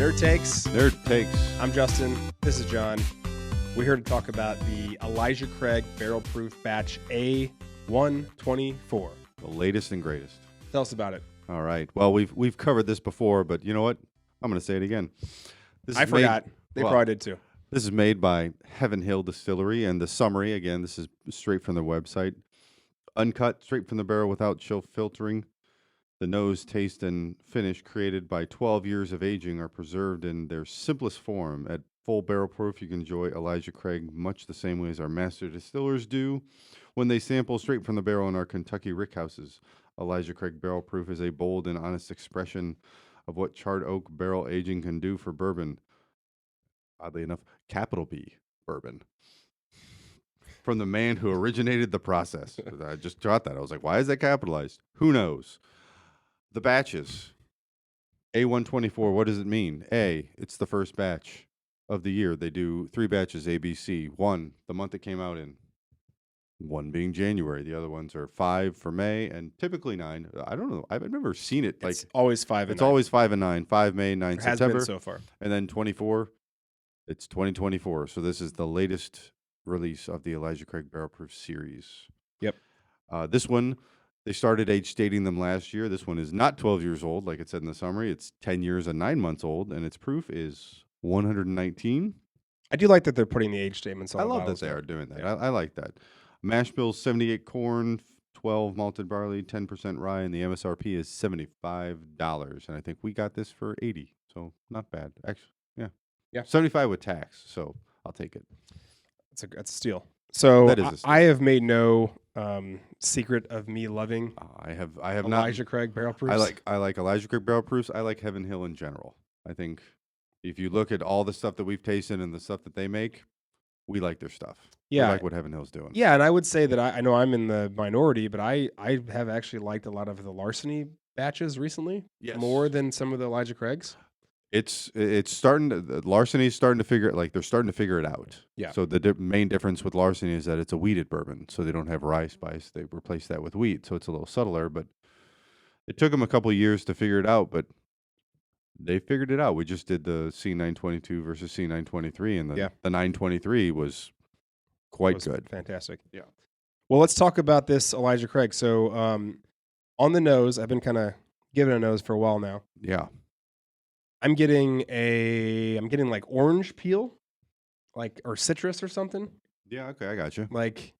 Nerd Takes. Nerd Takes. I'm Justin. This is John. We're here to talk about the Elijah Craig Barrel Proof Batch A124. The latest and greatest. Tell us about it. All right. Well, we've covered this before, but you know what? I'm going to say it again. I forgot. They probably did too. This is made by Heaven Hill Distillery, and the summary, again, this is straight from their website. Uncut, straight from the barrel without chill filtering. The nose, taste, and finish created by 12 years of aging are preserved in their simplest form. At full barrel proof, you can enjoy Elijah Craig much the same way as our master distillers do when they sample straight from the barrel in our Kentucky rickhouses. Elijah Craig Barrel Proof is a bold and honest expression of what charred oak barrel aging can do for bourbon. Oddly enough, capital B, bourbon. From the man who originated the process. I just got that. I was like, why is that capitalized? Who knows? The batches. A124, what does it mean? A, it's the first batch of the year. They do 3 batches, ABC. 1, the month it came out in. 1 being January. The other ones are 5 for May and typically 9. I don't know. I've never seen it. It's always 5 and 9. It's always 5 and 9. 5 May, 9 It September. has been so far. And then 24, it's 2024. So this is the latest release of the Elijah Craig Barrel Proof series. Yep. This one, they started age dating them last year. This one is not 12 years old, like it said in the summary. It's 10 years and 9 months old, and its proof is 119. I do like that they're putting the age statements on. I love that they are doing that. Yeah. I like that. Mash bills, 78 corn, 12 malted barley, 10% rye, and the MSRP is $75. And I think we got this for 80, so not bad. Actually, yeah. 75 with tax, so I'll take it. That's a steal. So That is a steal. I have made no secret of me loving I have not. Elijah Craig Barrel Proofs. I like Elijah Craig Barrel Proofs. I like Heaven Hill in general. I think if you look at all the stuff that we've tasted and the stuff that they make, we like their stuff. Yeah. We like what Heaven Hill's doing. Yeah, and I would say that I know I'm in the minority, but I have actually liked a lot of the Larceny batches recently. Yes. More than some of the Elijah Craigs. It's starting to, Larceny's starting to figure they're starting to figure it out. Yeah. So the main difference with Larceny is that it's a wheated bourbon, so they don't have rye spice. They replace that with wheat, so it's a little subtler. But it took them a couple of years to figure it out, but they figured it out. We just did the C922 versus C923, and the 923 was quite good. Fantastic. Yeah. Well, let's talk about this Elijah Craig. So on the nose, I've been kind of giving a nose for a while now. Yeah. I'm getting like orange peel, or citrus or something. Yeah, okay, I got you. Like,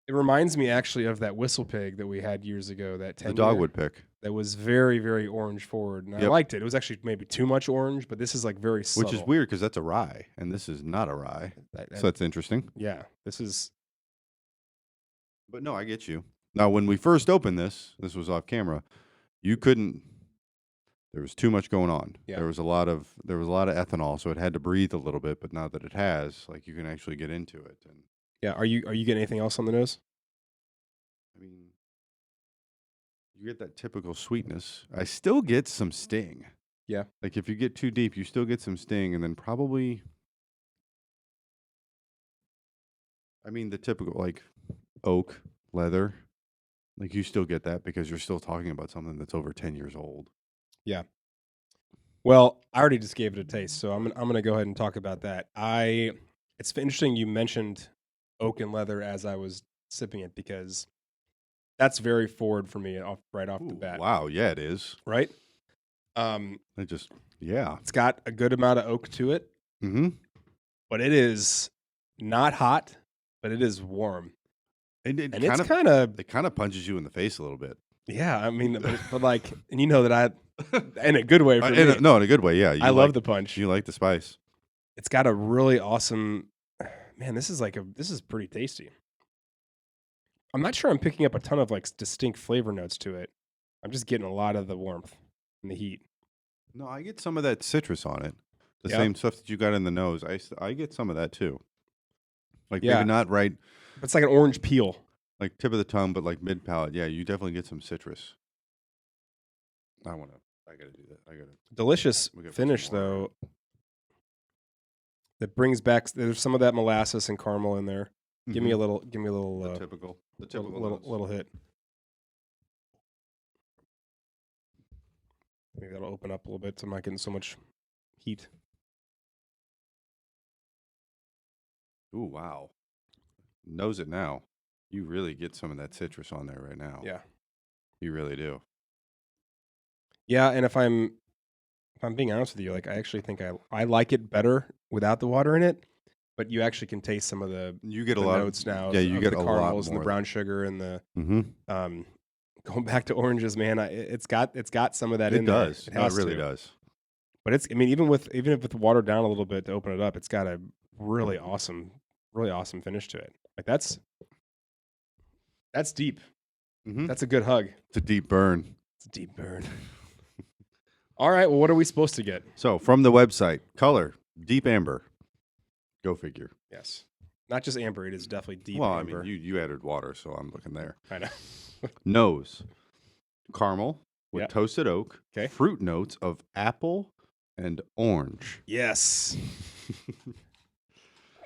it reminds me actually of that whistle pig that we had years ago. The dogwood pick. That was very, very orange forward, and I liked it. It was actually maybe too much orange, but this is like very subtle. Which is weird because that's a rye, and this is not a rye. So that's interesting. Yeah, this is. But no, I get you. Now, when we first opened this was off camera. You couldn't. There was too much going on. Yeah. There was a lot of ethanol, so it had to breathe a little bit. But now that it has, you can actually get into it. And yeah, are you getting anything else on the nose? I mean, you get that typical sweetness. I still get some sting. Yeah. Like if you get too deep, you still get some sting, and then probably. I mean, the typical oak, leather. You still get that because you're still talking about something that's over 10 years old. Yeah. Well, I already just gave it a taste, so I'm gonna go ahead and talk about that. It's interesting you mentioned oak and leather as I was sipping it because that's very forward for me right off the bat. Wow, yeah, it is. Right? It's got a good amount of oak to it. Mm-hmm. But it is not hot, but it is warm. And it's kind of it kind of punches you in the face a little bit. Yeah, I mean, but and you know that I, in a good way for me. In a good way, yeah. I love the punch. You like the spice. It's got a really awesome, man. This is pretty tasty. I'm not sure I'm picking up a ton of distinct flavor notes to it. I'm just getting a lot of the warmth and the heat. No, I get some of that citrus on it. The same stuff that you got in the nose. I get some of that too. Maybe not right. It's like an orange peel. Tip of the tongue, but mid palate. Yeah, you definitely get some citrus. I gotta do that. Delicious finish though. That brings back. There's some of that molasses and caramel in there. Mm-hmm. Give me a little. The typical little hit. Maybe that'll open up a little bit so I'm not getting so much heat. Ooh, wow. Knows it now. You really get some of that citrus on there right now. Yeah. You really do. Yeah, and if I'm being honest with you, like I actually think I like it better without the water in it, but you actually can taste some of the You get the a lot notes now yeah, of, you of get the a lot caramels and the more. brown sugar and the Mm-hmm. going back to oranges, man. It's got some of that It in there. does. It No, it has really to. does. But it's I mean even if it's watered down a little bit to open it up, it's got a really awesome finish to it. Like that's deep. Mm-hmm. That's a good hug. It's a deep burn. It's a deep burn. All right, well what are we supposed to get? So from the website, color, deep amber. Go figure. Yes. Not just amber, it is definitely deep Well, amber. I mean, you added water, so I'm looking there. I know. Nose, caramel with Yep. toasted oak, 'Kay. fruit notes of apple and orange. Yes.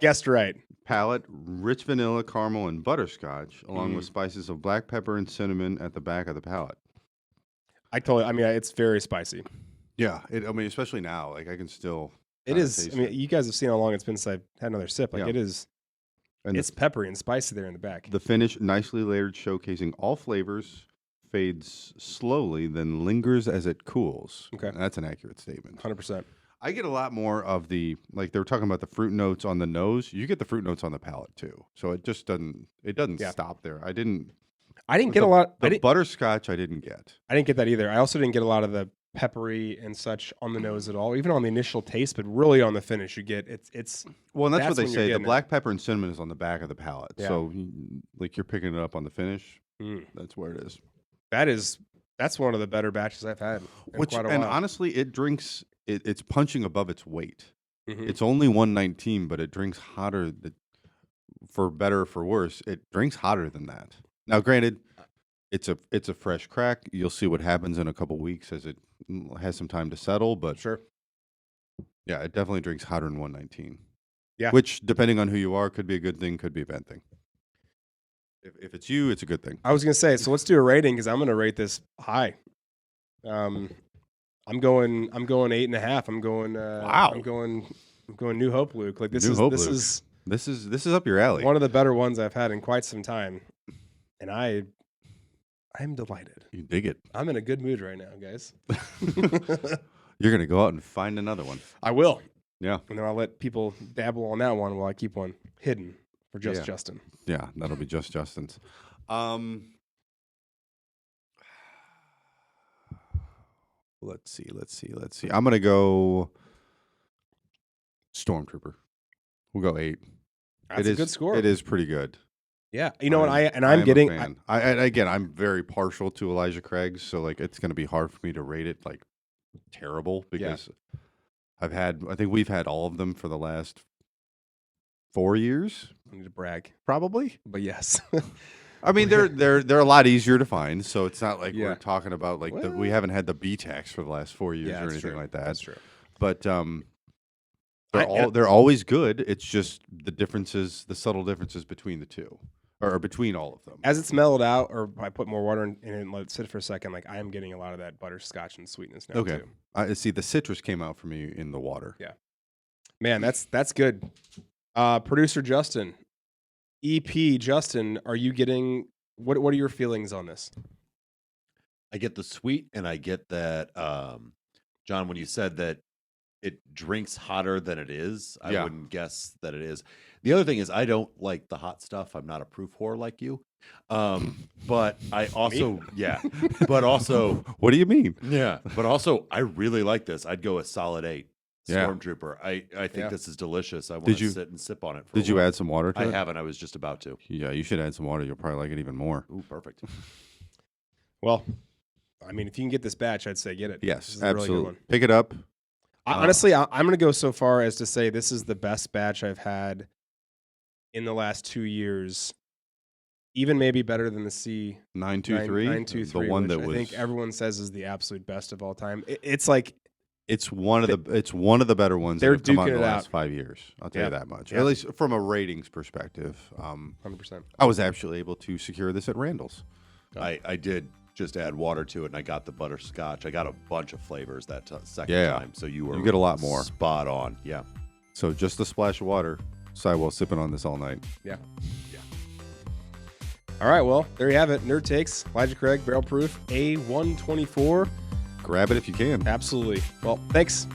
Guessed right. Palate, rich vanilla, caramel, and butterscotch, along with Mm. spices of black pepper and cinnamon at the back of the palate. I mean, it's very spicy. Yeah, I mean, especially now, like I can still. It kinda is. I taste mean, it. you guys have seen how long it's been since I've had another sip. Like Yeah. it is. And It's peppery and spicy there in the back. the finish, nicely layered, showcasing all flavors, fades slowly, then lingers as it cools. Okay. That's an accurate statement. 100%. I get a lot more of the, like they were talking about the fruit notes on the nose. You get the fruit notes on the palate too. So it just doesn't Yeah. stop there. I didn't get a lot. The butterscotch I didn't get. I didn't get that either. I also didn't get a lot of the peppery and such on the nose at all, even on the initial taste, but really on the finish, you get it's. Well, and that's what That's they when you're say. The getting it. black pepper and cinnamon is on the back of the palate. Yeah. So like you're picking it up on the finish. Mm. That's where it is. That's one of the better batches I've had in Which quite a and while. honestly, it drinks. It's punching above its weight. Mhm. It's only 119, but it drinks hotter. For better or for worse, it drinks hotter than that. Now, granted, it's a fresh crack. You'll see what happens in a couple weeks as it has some time to settle. But Sure. yeah, it definitely drinks hotter than 119. Yeah. Which, depending on who you are, could be a good thing, could be a bad thing. If it's you, it's a good thing. I was gonna say, so let's do a rating because I'm gonna rate this high. I'm going 8.5. I'm going. Wow. I'm going New Hope, Luke. Like this New is Hope, this Luke. is This is up your alley. one of the better ones I've had in quite some time, and I'm delighted. You dig it. I'm in a good mood right now, guys. You're gonna go out and find another one. I will, Yeah, and then I'll let people dabble on that one while I keep one hidden for just Yeah. Justin. yeah, that'll be just Justin's. Let's see. I'm gonna go Stormtrooper. We'll go 8. That's a good score. It is pretty good. Yeah, you know what? I I'm am a getting. fan. Again, I'm very partial to Elijah Craig's, so like it's gonna be hard for me to rate it like terrible because I think we've had all of them for the last 4 years, I need to brag, probably. but yes. I mean, they're a lot easier to find, so it's not like Yeah. we're talking about like we Well- haven't had the B tax for the last 4 years Yeah, or that's anything true. like that. That's true. But I- they're always good. It's just the subtle differences between the two, or between all of them. As it's mellowed out, or I put more water in it and let it sit for a second, like I am getting a lot of that butterscotch and sweetness now Okay. too. I see the citrus came out for me in the water. Yeah. Man, that's good. Producer Justin, EP Justin, are you getting what are your feelings on this? I get the sweet, and I get that, John, when you said that it drinks hotter than it is, I Yeah. wouldn't guess that it is. The other thing is I don't like the hot stuff. I'm not a proof whore like you. But I also, but also, What do you mean? but also, I really like this. I'd go a solid 8. Yeah. Stormtrooper. I think Yeah. this is delicious. I want Did to you- sit and sip on it. For Did a you while. add some water to I it? haven't. I was just about to. Yeah, you should add some water. You'll probably like it even more. Ooh, perfect. Well, I mean, if you can get this batch, I'd say get it. This Yes, is a really good absolutely. one. Pick it up. Honestly, I'm going to go so far as to say this is the best batch I've had in the last 2 years. Even maybe better than the C 923. 923, The one which that I was. think everyone says is the absolute best of all time. It's like It's one of the better ones that They're have come out in duking the it last out. 5 years. I'll tell Yeah. you that much. Yeah. At least from a ratings perspective. 100%. I was actually able to secure this at Randall's. I did just add water to it, and I got the butterscotch. I got a bunch of flavors that second Yeah. time. So you get a lot more. spot on. Yeah. So just a splash of water. Sidewell sipping on this all night. Yeah. All right, well, there you have it. Nerd Takes, Elijah Craig, Barrel Proof A124. Grab it if you can. Absolutely. Well, thanks.